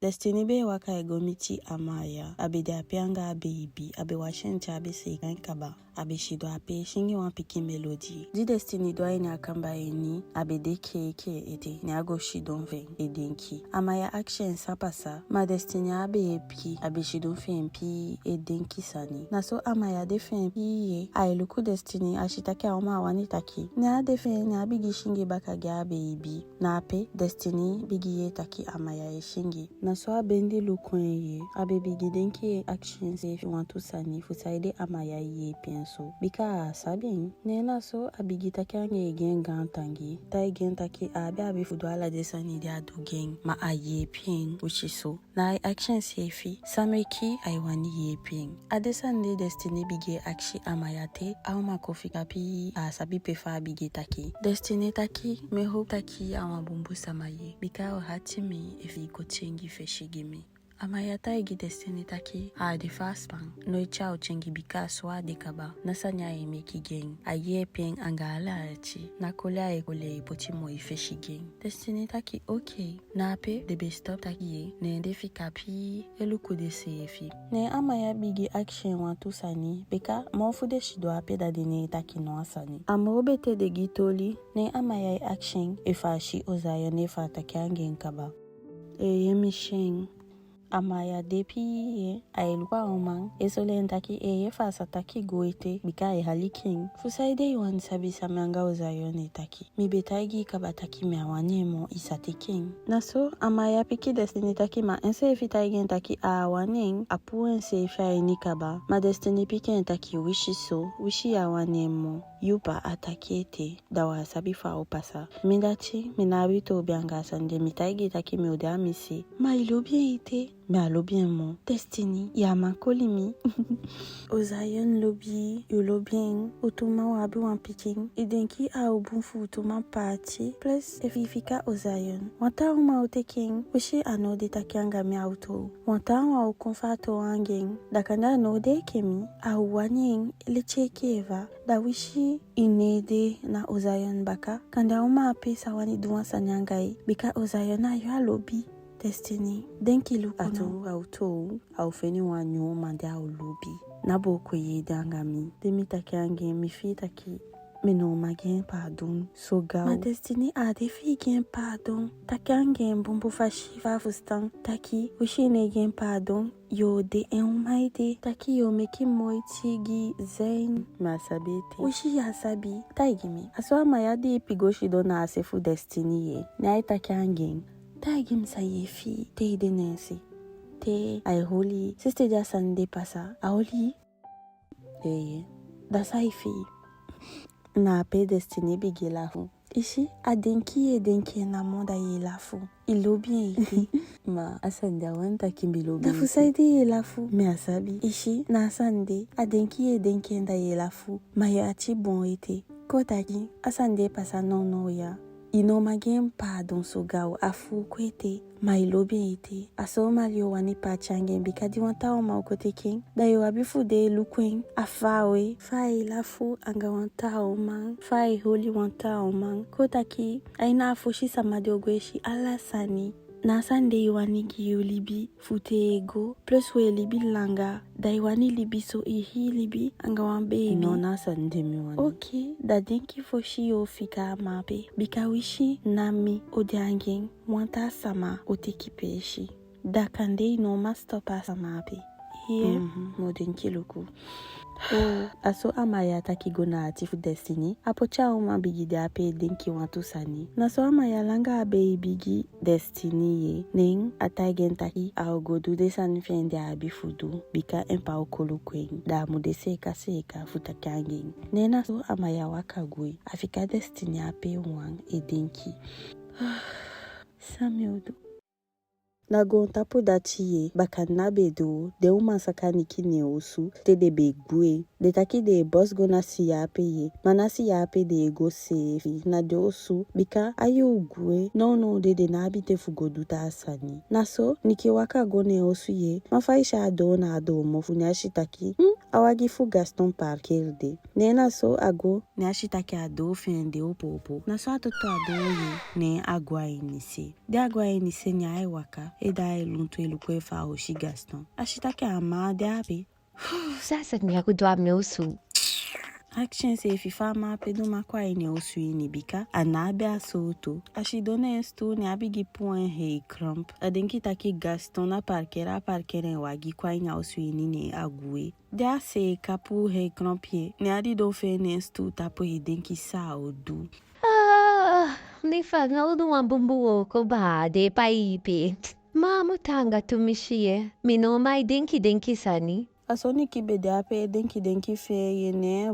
Destiny be waka egomiti amaya. Abe de apianga abe ibi. Abe washencha abe seikan kaba. Abe shido ape shingi wan piki melody. Di Destiny do eni akamba eni. Abe de keke ete. Ni ago shidon ven edenki. Amaya action sapasa. Ma Destiny abe epi. Abe shidon fen pi edenki sani. Naso amaya de fen pi ye. Ailuku Destiny ashitake aoma wanitaki. Ni ade fen ni abigi shingi bakage abe ibi. Na ape Destiny bigi ye taki amaya e shingi. Naso abendi lukwen ye. Abe bigi denki action se wantu sani. Fusaide amaya ye pienso. Bika sabi. Nena so abigi taki ange gen gantangi. Ta gen taki abe fudu ala desani de adu gen. Ma aye pien uchiso. Na action se fi. Sameki aiwani ye pien. Adesande Destiny bigi akshi amayate. Auma kofi kapi sabi pefa bigi taki. Destiny taki meho taki awa bumbu samaye. Bika o hatimi efi kochengi feshigimi. Amayata egi Destiny taki de fast pan. No chao chengi bika swa de kaba. Nasanya e meki gen. Aye pien anga ala achi. Na kolea e kole potimo e feshi gen. Destiny taki okay. Na ape debe stop taki ye. Ne defi kapi eluku de sefi. Ne amaya bigi action wantu sani. Bika monfude shido ape da dine taki no asani. Amobete de gitoli. Ne amaya action efa shi ozayo nefa taki angen kaba. Yemi sheng. Amaya depi ye ailwa oman esole ntaki ye fasa taki goite bika haliking fusaide yuan sabi samanga ozayone taki mi betaigi kabataki me awanemo isate king naso amaya piki Destiny taki ma ense fitaigen taki awaning apu ense fa nikaba ma Destiny piki taki wishi awanemo yupa atakete dawa sabi fa opasa midati minabito bianga sande mitaigi taki mi odamisi ma ilo bien ite mais allo bien mon Destiny ya makolimi ozayon lobby yo bien otoma wabi wan picking idenki a obunfu otoma party plus efifika ozayon wanta uma oteking wishi anode takianga mi auto wanta wa okonfato angeng dakanda node kemi a waning lechekeva da wishi inede na ozayon baka kanda uma apesa wani duwan sanyangai bika ozayon ayo alobi Destiny denki lukuno auto au feni wanyo mande au lobi nabo koye dangami demi taki ange mi fi taki mino magen pardon so gao ma Destiny a defi gen pardon taki ange mbumbu fashi fustan taki ushine gen pardon yo de enmaide taki yo meki moitigi zain masabete ushi asabi taigimi aswa mayadi pigoshi dona asefu Destiny ye na taki ange Tagim sa yefi te denensi te ay holi siste ja sande pasa aholi da saifi na pe Destiny bigi lafu ishi adenki na monda ye lafu ilo bien ite ma asande wanta kimbi lo bien dafu saide ye lafu me asabi ishi na asande adenki nda ye lafu ma ya achi bon ite kotaki asande pasa no ya ino magen pardon so gao afu kwete ma ilobi ite aso malio wani pachangen bikadi wanta oma okote king dayo abifu de lukwen afawe fai lafu anga wanta oma fai holi wanta oma kotaki aina afushi samade ogweshi alasani na sande iwani giyo libi fute ego plus we libi langa da iwani libi so ihi libi anga wan baby no na sande mi wani okay da denki foshi yo fika mape bika wishi nami odiangeng wanta sama otekipeshi da kande ino mastopa samape ye modenki luku aso amaya taki gona atifu Destiny apocha uma bigi de ape denki wantu sani naso amaya langa abe bigi Destiny ye ning ataigen taki aogodu de sani fiende abifudu bika empa okolu kwen da mudese kaseka futakangeng nena so amaya wakagwe afika Destiny ape wang edenki samiodu na gontapo dachiye bakana bedo de uma sakani kine osu te de begwe de taki de boss gona siya peye mana siya pe de ego sefi na de osu bika ayo ugwe no de na abite fugoduta asani naso niki waka gone osu ye mafaisha ado na ado mofu ni ashitaki awagi fu Gaston Parkerde nena so ago ni ashitaki ado fende opopo naso atoto ado ye ne agwa inise de agwa inise ni ai waka e dae luntu ilukwe fa oshi Gaston. Ashitaki ama de ape. Sasa ni akudwa meusu. Action se fifa ma pedo makwa ine osu ini bika anabe asoto. Ashidone estu ne abigi point hey cramp. Adenki taki Gaston na parkera wagi kwa ina osu ini ne agwe. Dia se kapu hey crampie. Ne adi do fe ne estu tapo edenki sa odu. Ni fangaw do bumbuo ko ba de paipe. Mamutanga tumishie. Mino mai denki sani. Asoni ki bede ape denki fe yene.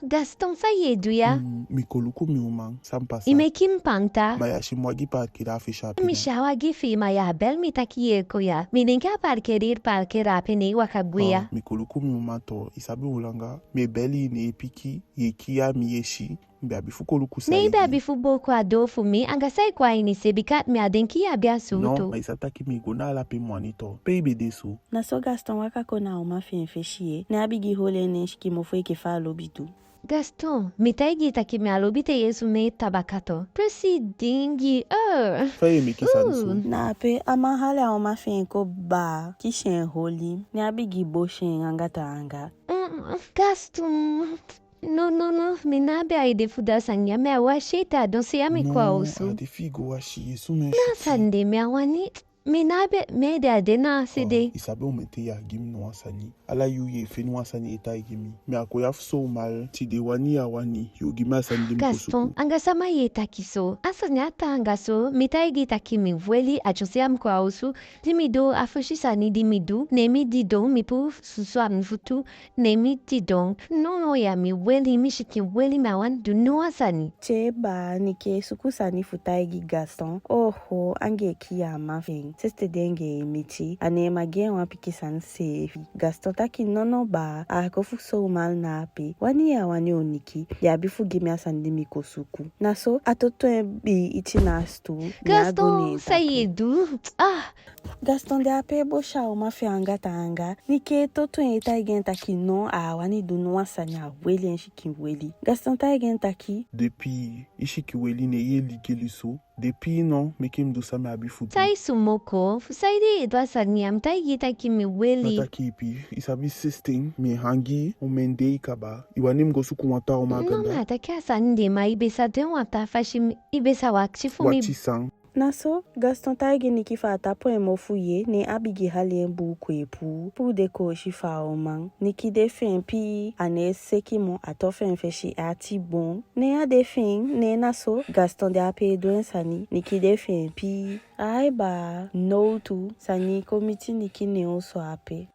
Gaston fayedu ya. Mikoluku miumang sampasa. Imekim panta. Maya shimwagi parkira fisha pina. Mishawagi fi maya bel mitakie ko ya. Mininka parkera pene wakabuya. Mikoluku miumato isabi ulanga. Me beli ne epiki yekia miyeshi. Mbe fukoluku sa. Ne be fubo kwa do fumi angasai kwa ini sebikat mi adenki abia suto. No, maisataki migona la pe mwanito. Pe ibedesu. Na so Gaston waka kona uma fenfeshie. Ne abigi hole neshiki mofwe ke fa lobitu. Gaston, mitaigi taki me alobite yesu me tabakato. Presidingi, Faye mekisanisu. Na ape ama hale a uma fenko ba kishen holi. Ne abigi boshen angata anga. Gaston... No, minabe aide fuda sanya me awashita don se ami kwa osu. No, ade figo washi yesu me. Na sande me awani minabe me de adena sede. Isabe umete ya gimi no wasani. Ala yu ye fe no wasani eta gimi. Me akoya so mal ti de wani ya wani yu gimi asani dim Gaston, angasama ye takiso. Asanyata angaso mitaigi takimi vweli achose am kwa osu. Dimido afushisani dimidu. Nemi didon mipu suswa mfutu. Nemi didon. No ya mi weli mishiki weli mawan du no asani. Cheba nike sukusani futaigi Gaston. Oho ange kiyama feng. Seste denge emiti. Ane magen wapikisan sefi. Gaston taki nono ba. Akofu so mal na api. Wani ya wani oniki. Ya bifu gimi asandi mikosuku. Naso atoto bi iti nastu. Gaston sayedu. Gaston de ape bo sha o mafi angata anga. Nike toto eta igen taki no a wani du no asanya weli enshiki weli. Gaston ta igen taki. Depuis ishiki weli ne ye ligeliso. Depuis non mekim do same abifu. Sai sumoko. Saide edwa sanyam taigi takimi weli. Nataki ipi isabi sisting me hangi umende ikaba. Iwanim gosuku wata o maganda. No mata kia sande ma ibesa den wata fashim ibesa wakchifumi. Wachisang. Naso, Gaston taigi niki fa tapo emofuye ne abigi hali embu kwepu. Pu deko shifa omang. Niki defen pi ane seki mo atofen feshi ati bon. Ne a defen ne naso Gaston de ape doen sani. Niki defen pi. Aiba no tu sani komiti niki ne oso ape.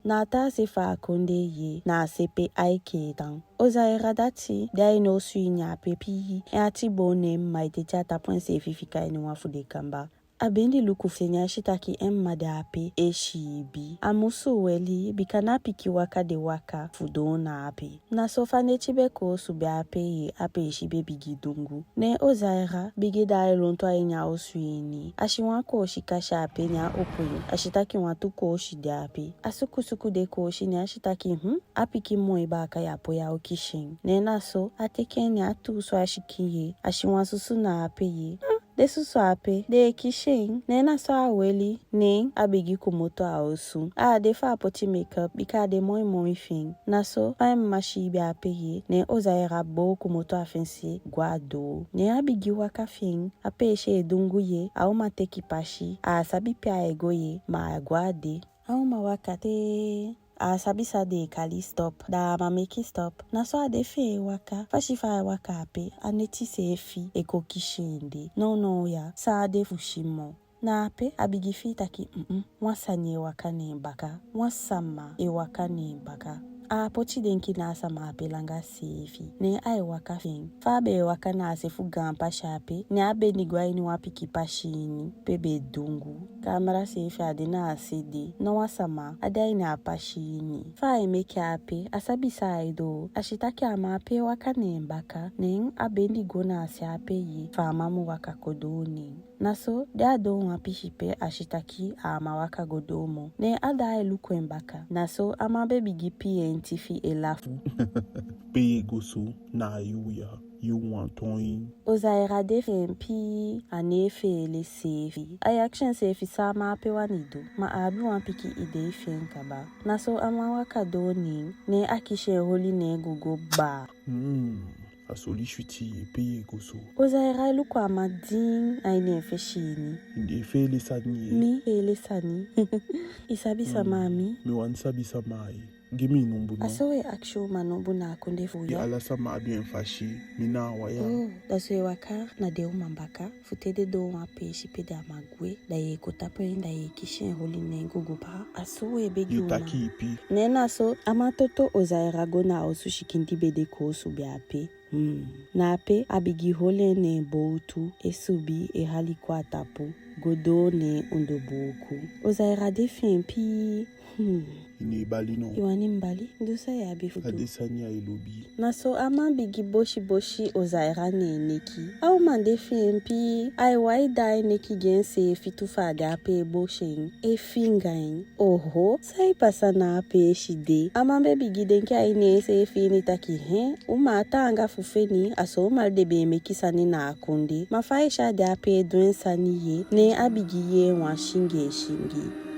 Nata se fa akonde ye na sepe aike dan. Oza eradati da ino suinya pepi e ati bone maite chata point se fifika ene wafu de kamba. Abendi luku fenya shitaki made ape e shibi. Amusu weli bikana piki waka de waka fudona ape. Na sofa ne chibeko sube ape ye ape shibe bigi dungu. Ne ozaira bigi da elonto enya osuini. Ashiwa ko shikasha ape nya opoyi. Ashitaki watu ko shide ape. Asuku de ko shi ne ashitaki apiki moi baka ya po ya okishin. Ne naso ateke nya atu so ashikiye. Ashiwa susu na ape ye. Desu so ape de kishin nena so aweli ne abigi kumoto aosu defa apoti makeup bika de moi fin naso pa mashi bi ape ye ne ozaira bo kumoto afensi guado ne abigi waka fin ape she dungu ye au mateki pashi sabi pia ego ye ma guade au mawakate sabisa de kali stop da mameki stop na so adefe waka fashifa waka ape aneti sefi eko kishende no ya sa ade fushimo na ape abigifi taki wasanye waka ne baka wasama e waka ne baka poti denki na sama ape langa sefi ne ai waka fin fabe waka na sefu gampa shape ne abe ni gwaini wapiki pashini pebe dungu kamera sefi adina asidi no wasama adai na pashini fa emeke ape asabisa aido ashitaki ama ape waka ne mbaka ne abe ni gona ase ape ye fa mamu waka kodoni naso de ado wapishipe ashitaki ama waka godomo ne ada eluko mbaka naso ama bebi gipi entifi elafu Peye gosu na ayuya. You want to Ozaira de fempi anefe le sefi. Ay action sefi sama pe wanidu. Ma abi wan piki ide fenkaba. Naso amawa kadoni ne akishe holi ne gogo ba. Asoli shuti peye goso. Ozaira lukwa madin aine feshini. Inde fele sani. Mi fele sani. Isabi samami. Mi wan sabi samai. Gimi numbu no. Asowe aksho manombu na akonde fuya. Di ala sama adu enfashi. Mina waya. Daso waka na deu mambaka. Futede do wa peshi pede amagwe. Da ye kotape da ye kishen holi ne gugupa. Asowe begi una. Yutaki ipi. Nena so amatoto Ozaira gona osu shikindi bede ko subi ape. Na ape abigi hole ne boutu esubi e halikwa tapu. Godo ne undoboku. Ozaira de fempi. Ine bali no. Iwani mbali. Ndusa ya bifutu. Adesanya ilobi. Naso ama bigi boshi Ozaira ne neki. Au mande fempi. Ai waida neki gense fitu fade ape boshin. E fingain. Oho. Sai pasa na ape shide. Ama be bigi denki aine se fini taki hen. Uma atanga fufeni. Aso uma debe meki sani na akonde. Mafaisha de ape duen sani ye. Ne abigi ye wan shingi.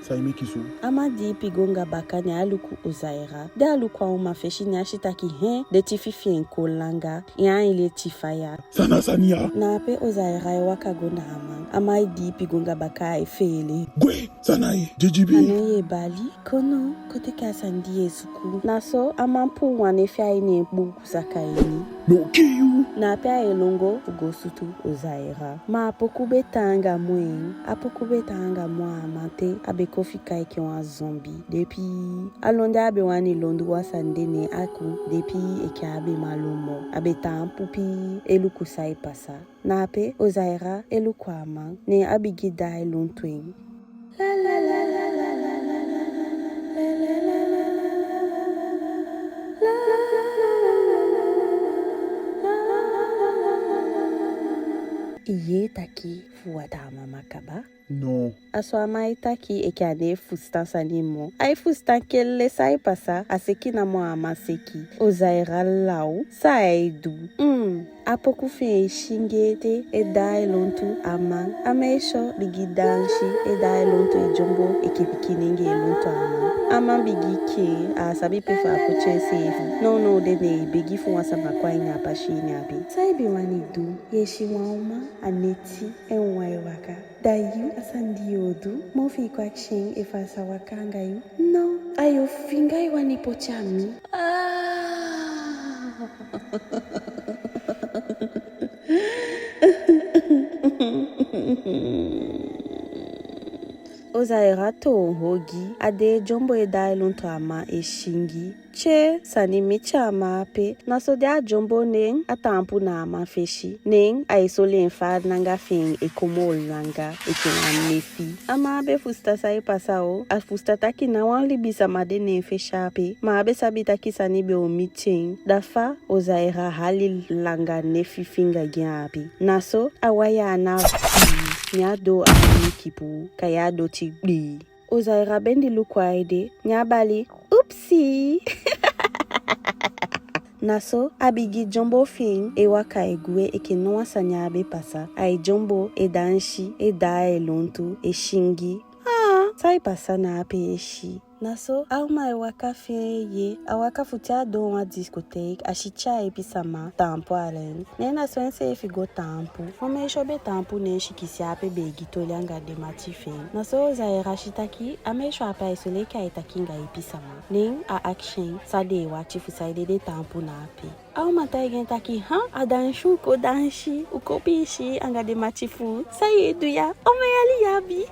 Saime kisu. Ama di pigonga bakane aluku Ozaira. De aluku uma feshi ni ashitaki hen. De tififi enkolanga. Ya ile tifaya. Sana sania. Na ape Ozaira waka gona amang. Ama di pigonga baka efele. Gwe sanae. JGB. Anoye bali. Kono kote kasandi ezuku. Naso ama mpu wane fya ine mbu kusakaini. No kiyu. Na ape elongo fugosutu Ozaira. Ma apokube tanga mwen. Apokube tanga mwa amante. Abe kofi kai ki wan zombie. Depi alonde abe wani londu wasande ne aku. Depi eke abe malomo. Abe tampupi eluku sai pasa. Na ape Ozaira eluku amang. Ne abigida elontwing. La la la la la la la la la la la la. Iye taki fuwata makaba. No. Aso ama itaki eke ane fustan sanimo. Ai fustan kelle sai pasa aseki na mo amaseki. Ozaira lau sa aidu. Apoku fe shingete e dai lontu amang. Amesho bigi danshi e dai lontu e jombo eke bikinenge e lontu amang. Ama bigi ke asabi pefa apoche sefi. No dene bigi fu wasa makwa ina apashi ina abi. Sai biwani du yeshi wauma aneti enwa waka. Dayu asandi odu mofi kwa kshin efasa wakanga yu. No, ayo finga iwani pochami. Ozaira to hogi ade jombo edai lonto ama eshingi. Che sani micha ama ape. Naso de a jombo neng atampu na ama feshi. Neng a isole enfad nanga fing e komol nanga e kenan nefi. Ama abe fusta sa e pasao. A fusta taki na wan libisa made ne fesha ape. Ma abe sabi taki sani be o micheng. Dafa Ozaira hali langa nefi finga gen ape. Naso awaya na nyado amani kipu kayado tigli. Ozaira bendi lukwaide nyabali upsi. Naso abigi jombo fin e waka egwe eke noa sanyabe pasa. Ai jombo e danshi e dae lontu e shingi. Sai pasa na ape eshi. Naso auma e waka fin ye awaka futia do wa discotheque ashicha episama tampo alen. Nena swense e figo tampo. Ome shobe tampo ne shikisi ape begi tolianga de matifin. Naso Ozaira shitaki ame sho apa isole ka itakinga episama. Ning a action sade wa chifu side de tampo na ape. Auma taigen taki adanshu ko danshi ukopishi anga de matifu. Sai edu ya ome yali yabi.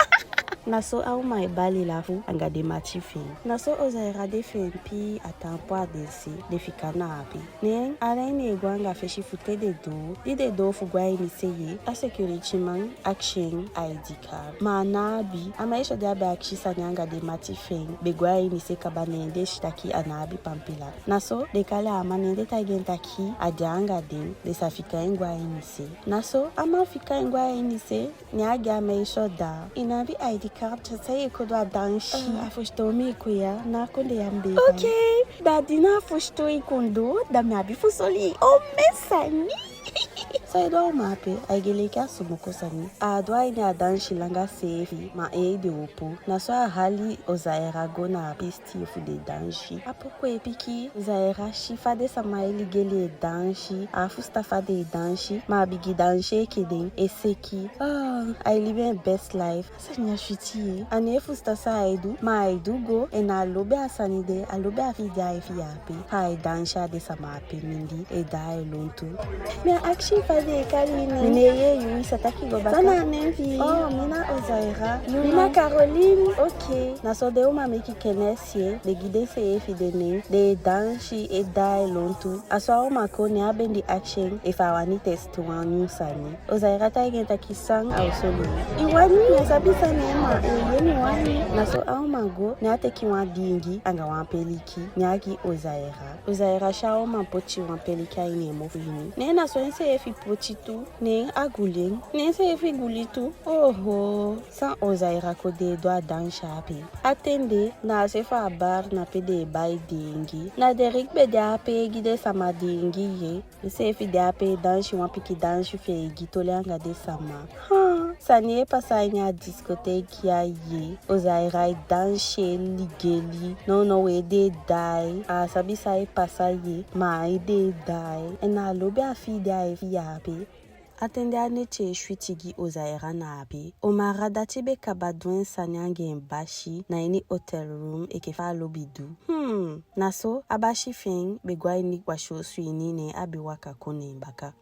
Naso auma e bali lafu anga de matifin. Naso Ozaira de fempi atampo adensi de fikana api. Neng araine egwanga feshi fute de do. Di de do fugwa iniseye a security man action ID card. Ma anabi amaisha de abe akshisa nyanga de matifin. Begwa inise kabanende shitaki anabi pampila. Naso de kale amanende taigen taki adianga den de safika ingwa inise. Naso ama fika ingwa inise nyagi amaisha da. Inabi ID card saye kodwa danshi. Afushtomi kuya na konde yambe. Okay, dadina afushto ikondo da miabi fusoli. Oh mesani. Saidwa umape aigeleka sumukosani adwa ine adanshi langa sefi ma de opo na so hali ozaera gona pisti fu de danshi apoko epiki zaera shifa de samaili gele danshi afusta fa de danshi ma bigi danshi kiden eseki I live a best life asanya shiti ane fusta sa aidu ma aidu go ena lobe asanide alobe afida ifi ape ha dansha de samape mindi e dai lontu me action de Karine. Mineye Yui Sataki Goba. Sana Nevi. Oh, Mina Ozaira. Mina Caroline. Ok. Nasode uma meki kenesie. De guide se efi de ne. De danshi e dai lontu. Aswa uma ko ne abendi action. E fawani testu wanyu sani. Ozaira ta igenta kisang au soli. Iwani ya sabisa nema. E yeni wani. Naso au mago. Ne ateki dingi. Anga wampeliki. Nyagi Ozaira. Ozaira sha uma pochi wampelika ine mofini. Ne naso ense efi pochitu ne aguleng ne se efi gulitu san Ozaira kode doa dan shapi atende na se fa bar na pede bai dingi na Derek be de ape gide sama dingi ye se efi de ape dan shi piki dan shi fe gitole anga de sama sani e pasa nya discothèque ya ye Ozaira dan she ligeli no we de dai sabisa e pasa ye ma e de dai ena lobe afi de afi yape atende aneche shwitigi Ozaira na api omara datibe kabadwen sanyange mbashi na ini hotel room ekefa lobidu naso abashi feng begwa ini washo suini ne abi waka kone mbaka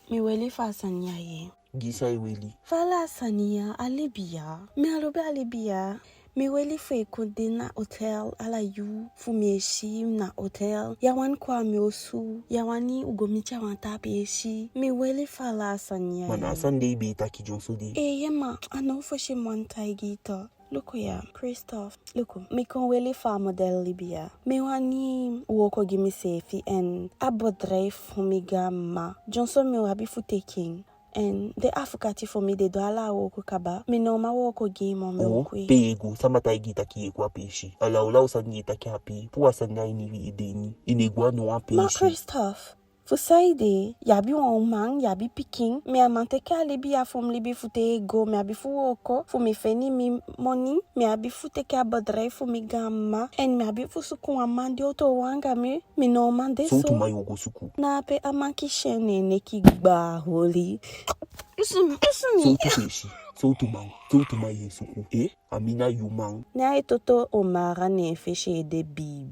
miweli fa sanya ye Gisa iweli fala sania alibia mi alobe alibia miweli fe konde na hotel ala yu fumieshi na hotel yawan kwa miosu yawani ugomicha wantapeshi miweli fala sanya mana Sunday be taki jonso de yema ano foshe montaigita Luko ya Christophe luko mikon wele fa model Libya mewani woko gimi sefi en abodrei fumiga ma Johnson mewabi futeking and the Africati for me de do ala woko kaba me no ma woko game on me okwe pego samata igita ki kwa peshi ala ula usangita kapi puwa sanga ini ideni inegwa no wa peshi ma Christophe Fusaide, yabi wang yabi picking, me amante ka libi ya fom libi fute ego, me abi fu woko, fu me feni mi money, me abi fute ka bodre fu mi gamma, en me abi fu suku amandi oto wanga me no mande so. So mayogo suku. Na ape amanki shene neki gba holi. Listen. So tu peshi, so tu maye suku. Amina yumang. Na itoto omara ne feshe de bi.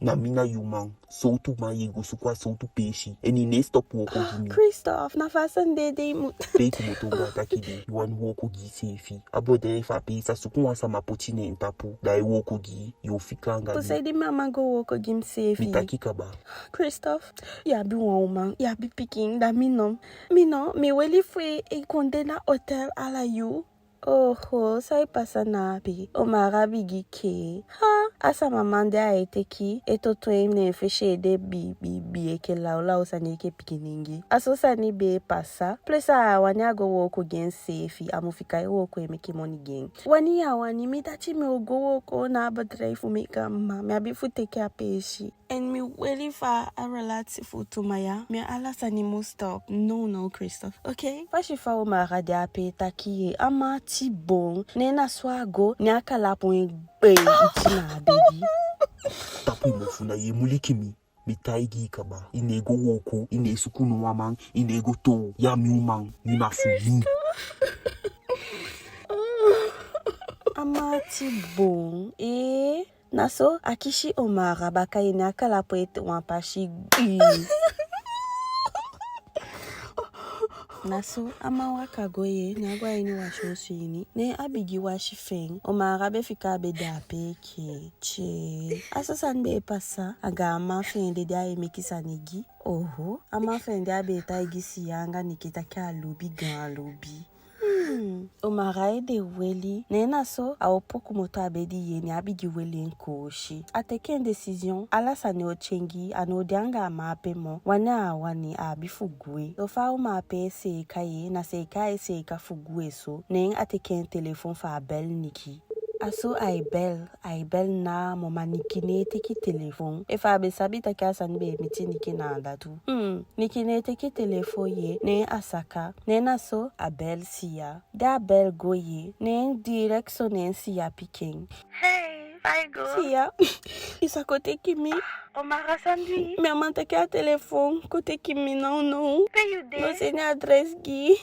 Na mina yumang. So tu maye go suku so tu peshi. Eni ne stop woko gimi. Christophe, na fasan de mu. Peti motonga takide. Yuan woko gi sefi. Abode fa pesa suku wansa mapochine entapu. Dai woko gi. Yo fikanga. Posaidi mama go woko gim sefi. Mitaki kaba. Christophe, yabi woman, yabi picking da mino, me weli fwe e konde na hotel ala you. Sai pasa na api. Omara bigi ke. Asa mamande a eteki. Etoto ne feshe de bi eke laula usani eke pikiningi. Aso sani be pasa. Plesa wani ago woko gen sefi. Amufika woko emeki money gen. Wani mitachi me ogo woko na abadrei fumika ma. Me abi futeke apeshi. And me really far a relative to Maya. Me ala sani mo stop. No, Christophe. Okay? Fashifa omara de ape taki ama bon nena swago ni akala point itina baby tapu mofuna ye mulikimi mitaigi kaba inego woko inesuku no wamang inego to ya miumang ni mafumi amati bon naso akishi omara baka ina akala point wampashi naso ama waka goye ni agwa ini washo suini ne abigi washi feng omara be fika be da peke che asasan be pasa aga ama feng de dia emekisa negi ama feng de abe ta igisi yanga nikita ka lobi gan lobi omara de weli nena so aopoku moto abedi ye ni abigi weli nkoshi ateke decision ala sane ochengi anodianga amape mo wana wani abifugwe ofa umape se kaye na se kaye se ka fugwe so nen ateke telefon fa bel niki aso aibel na mama nikine teki telefon. Efa abe sabi taki asan be miti nikina anda tu. Nikine teki telefon ye, ne asaka, ne naso abel siya. Da abel go ye, ne direct so ne siya piking. Hey, Faigo. Siya, isa kote kimi. Omara Sandwi. Mi amante ke a telefon, kote kimi non. Where you there? No se ne adres gi.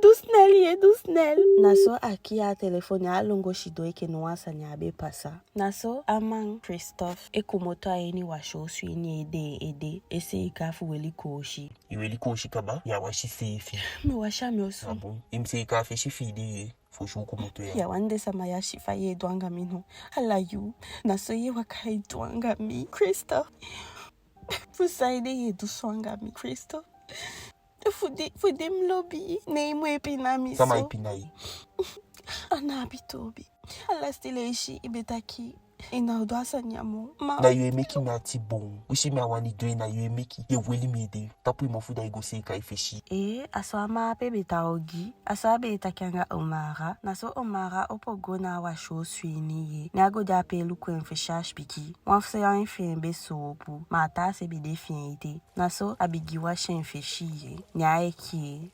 Du snel. Naso aki a telefon ya longo shido eke no asa ni abe pasa. Naso amang Christophe ekumoto a eni washo su eni ede ese ikafu weli koshi. Iweli koshi kaba ya washi sefi. Me washa me osu. Abo imse ikafe shifidi foshu kumoto ya. Ya wande sama ya shifa ye dwanga mi no. Ala you. Naso ye wakai dwanga mi. Christophe. Fusaide ye du swanga mi Christophe. Fude mlobi. Ne mwe pinami Sama so. ipinai. Anabitobi. Ala stileishi ibetaki. Ina udwasa nyamo. Ma. Na you make me ati bon. Wishi me awani doing na you make ye weli me de. Tapu imafuda igo se ka ifeshi. Aso ama pebe taogi. Aso abe itakianga Omara. Naso Omara opo gona wa show swini ye. Nago da pe luku enfeshash biki. Wanfse ya enfembe sopu. Ma ata se bide fiente. Naso abigiwa shenfeshi ye. Nyaeki.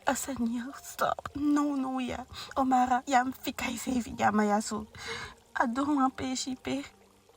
Asanya, stop. No, ya. Omara, yam fika isevi yama yaso. Adoma peshipe.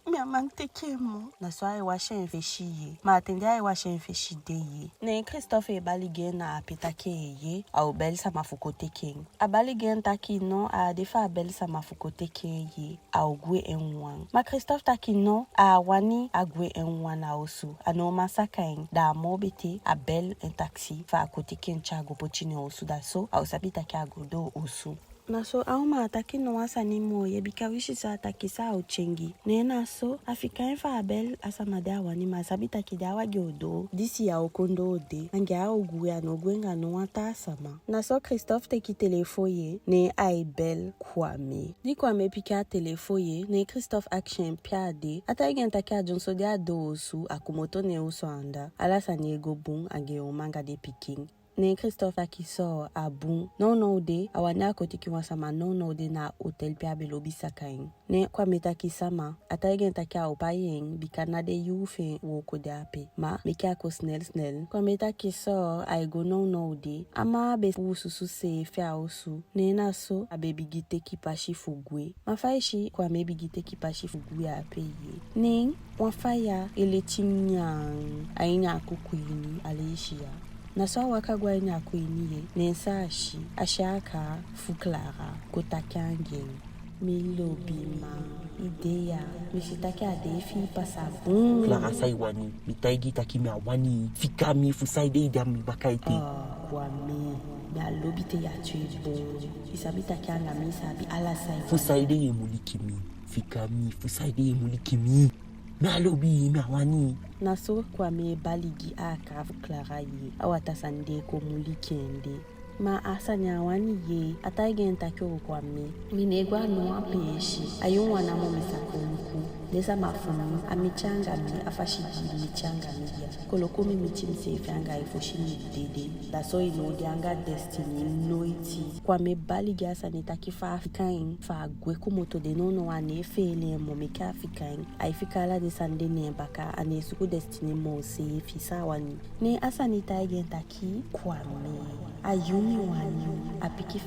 Mi amante kemo. Naso ai washe enfeshi ye. Ma atende ai washe enfeshi de ye. Ne Christophe balige na apetake ye. Au bel sa mafukote king. A balige taki no a defa bel sa mafukote king ye. Au gwe enwan. Ma Christophe taki no a wani a gwe enwan na osu. Ano masakain da mobete a bel en taxi. Fa akote king chago pochine osu da so. Au sabita ki agodo osu. Naso auma ataki no asani mo ye bikawishi sa ataki sa uchengi. Ne naso afika enfa abel asamada wani masabita kidawa gyodo. Disi ya okondo ode. Ange a oguya no gwenga no wata asama. Naso Christophe teki telefoye ne aibel kwame. Di kwame pika telefoye ne Christophe action piade. Ata igen taki a jonso de a do osu akumoto ne osu anda. Alasa ni ego bung ange omanga de piking. Ne Christophe akiso abun no de awana kotiki wasama no de na hotel pia belobi sakain ne kwa metaki sama ataigen takia opayeng bikana de yufe wo kodape ma mekia ko snel kwa metaki so aigo no de ama be susu se fia osu ne na so abebigite kipashi fugwe mafaishi kwa mebigite kipashi fugwe apeye ne wafaya eletinyang ainya kukuini aleishia Naso wakagwa nya kuiniye nensashi ashaka fuklara kotakangen milobima ideya mishitaki adefi pasabun Clara saiwani mitaigi takimi awani fikami fusaide idami bakaite. Wame na lobite ya tuebo isabita kyanga misabi ala saiwani Fusaide ye mulikimi fikami fusaide ye mulikimi. Na lobi me awani. Naso kwa me baligi aka Clara ye awatasande ko mulikende ma asanya wani ye ataigen takyo kwa me minegwa no apeshi ayunwa na mo misakonku nesa mafumu amichanga mi afashiji michanga mi ya kolokumi michimse fyanga ifoshini dede daso ino dianga destiny noiti kwa me baligi asane takifa afikain fa gwe kumoto de nono wane fele mo meka afikain aifikala de sande ne baka ane suku destiny mo se fisa wani ne asane taigen taki kwa me ayumi wani apiki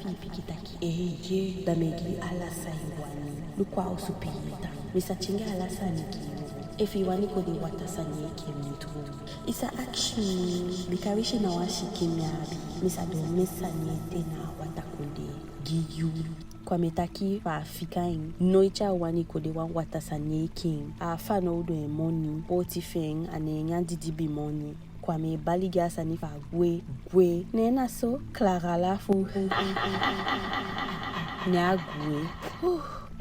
taki eje damegi ala saiwani lukwa usupita misachinga ala saniki efi wani kode watasani kemitu isa action bikawishi na washi kimyabi misado mesani tena watakunde giyu kwa metaki fa afikain noicha wani kode wan watasani king afano udo emoni potifeng anenya didibi moni kwa me baliga sani fa gwe nena so Clara la fu ne agwe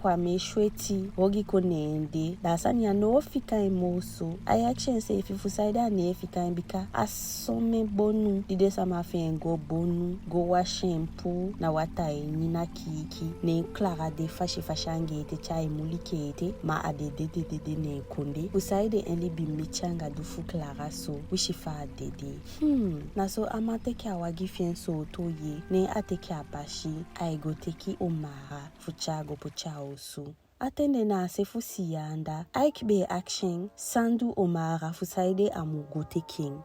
kwa meshweti wogi ko nende da sani no fika emoso I action say if you saida ne fika bika asome bonu dide sama fe go bonu go wa shampoo na wata ni na kiki ne Clara de fashange te chai mulikete ma adede de ne konde usaide enli bimichanga dufu Clara so wishifa dede na so amateke awagi fien so to ye ne ateke abashi I go teki omara fuchago pochao so atende na sefu siyanda Ike be action sandu omara fusaide amugote king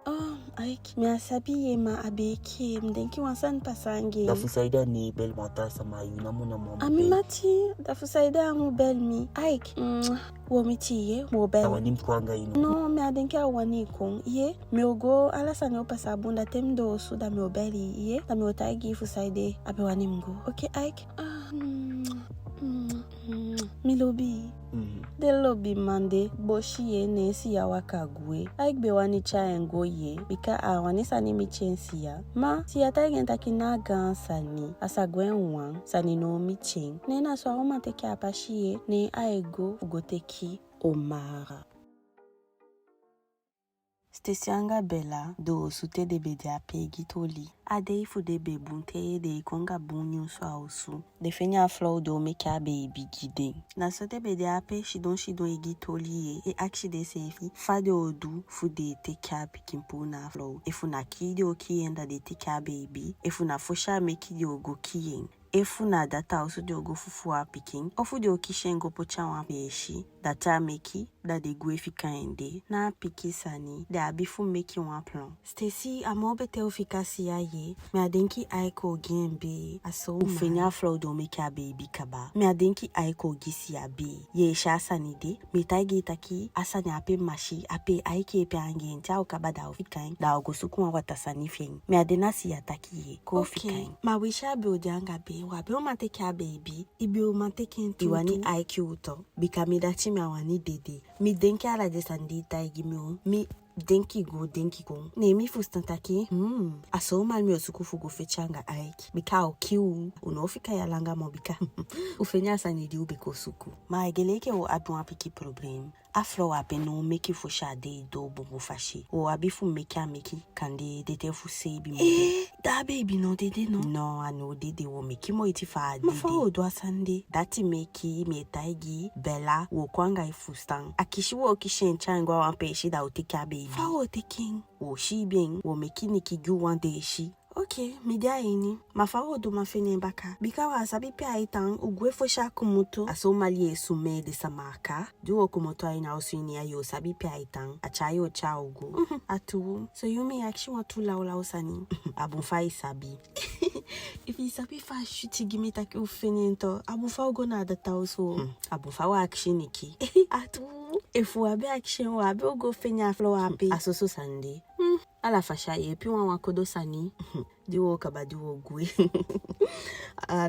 Ike mi asabi ye ma abeke mdenki wansan pasange da fusaida ne bel mata sama yuna mona mama amimati da fusaida amu bel mi Ike womiti ye mo bel awani mkwanga ino no mi adenki awani kong ye mi ogo alasane opasa bunda temdo su da mi obeli ye da mi otagi fusaide abe wani mgo okay Ike Milobi de lobi mande boshi ye nesi ya wakagwe Ike wani cha engo ye bika awani sani michensi ya ma si yata genta kinaga sani asagwe wan sani no michen nena so aroma teke apashi ye ne aego ugoteki omara Stesianga Bella do sute de bede apegi toli. Ade ifu de bebunte de ikonga bunyu so ausu. De fenya flow do make a baby gide. Na sote bede ape shidon igi toli e akshi de sefi. Fade odu fu de take a pikimpo na flow. Efu na kide o kienda de take a baby. Efu na fosha meki de ogo kiyen. Efu na data osu de ogo fufu a piking. Ofu de okishengo pocha wan peshi. Data meki da de gwe fika ende. Na piki sani de abifu meki wan plan. Stacy amobe te ofika siya ye. Me adenki aiko genbe. Aso ufenya flow do meki a baby kaba. Me adenki aiko gisi ya be. Ye sha sani de. Me taigi taki asani ape mashi. Ape aike epe angen. Tia ukaba da ofika da ogosuku wa watasani feng. Me adena siya taki ye. Ko ofika ma wisha be odianga be. Wabe o mateke a baby. Ibi o mateke ntutu. Iwani IQ uto. Bika mi dachi mi awani dede. Mi denki ala desandi taigi mi denki go. Ne mi fustantaki. Aso mal mi osuku fugo fechanga Ike. Bika o kiu. Unofika ya langa mo bika. Ufenya sanidi ubeko suku. Ma egeleke o abu apiki problem. Afro ape no meki fusha de do bobo fashi. O abifu meki kande dete fu sebi mo. Da baby no dede no. No ano dede wo meki mo iti fa dede. Mafa o do asande. Dati meki me taigi Bella wo kwanga ifustan. Akishi wo kishen changwa wampeshi da uteke a baby. Fa o teking. Wo shi bien wo meki nikigu wande shi. Okay, media ini. Mafa do mafene baka. Bika wa sabi pia itang ugwe fosha kumuto. Aso mali esume de samaka. Duo kumoto aina osini ya yo sabi pia itang. Achayo cha ugu. Atu. So you may actually want to la usani. Abunfa isabi. If isabi fa shuti gimi taki ufene into. Abunfa ugo na adata oso. Abunfa wa action iki. Atu. Efu wabe action wabe ugo fenya flow ape. Asoso sande. Ala fasha ye pi wan wakodo sani diwo kaba diwo gwe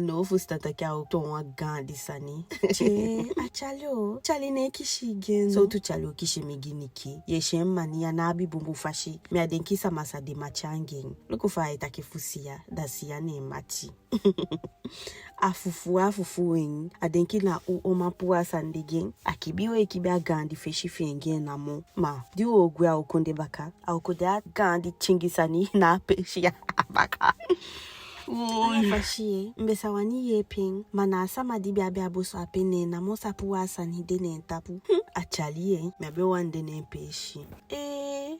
no fustata kya o ton wa gandi sani che achalio chali ne kishi gen so tu chali o kishi meginiki ye shemmani ya nabi bumbu fashi me adenki samasa de machangen loko fa itake fusia dasia ne machi afufu en adenki na o mapua sandegen akibiwe ekibia gandi feshi fengen na mo ma diwo gwe a okonde baka a okoda gandi chingisani na peshi ya baka fashi mbesa wani yeping mana sama dibi abi aboso apene na mo sapu asani de ne tapu achali mebe wande ne peshi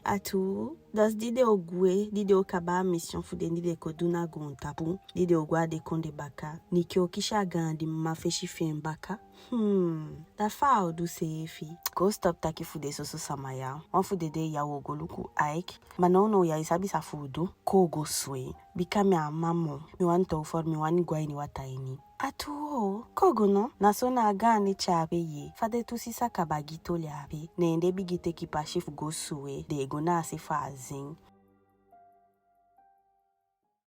atu das dide ogwe dide okaba mission fu de dide koduna gon tapu dide ogwa de konde baka nikyo kisha gandi mafeshi fen baka da fa odu sefi go stop taki fu de soso samaya on fu de ya wogoluku Ike manono ya isabi sa fudu ko go swe bikame amamo mi wanto for mi wani gwaini wataini atu kogo no nasona agani chabe ye fade tu sisa kabagito liabe nende bigite kipashi fu go suwe de go na se fazing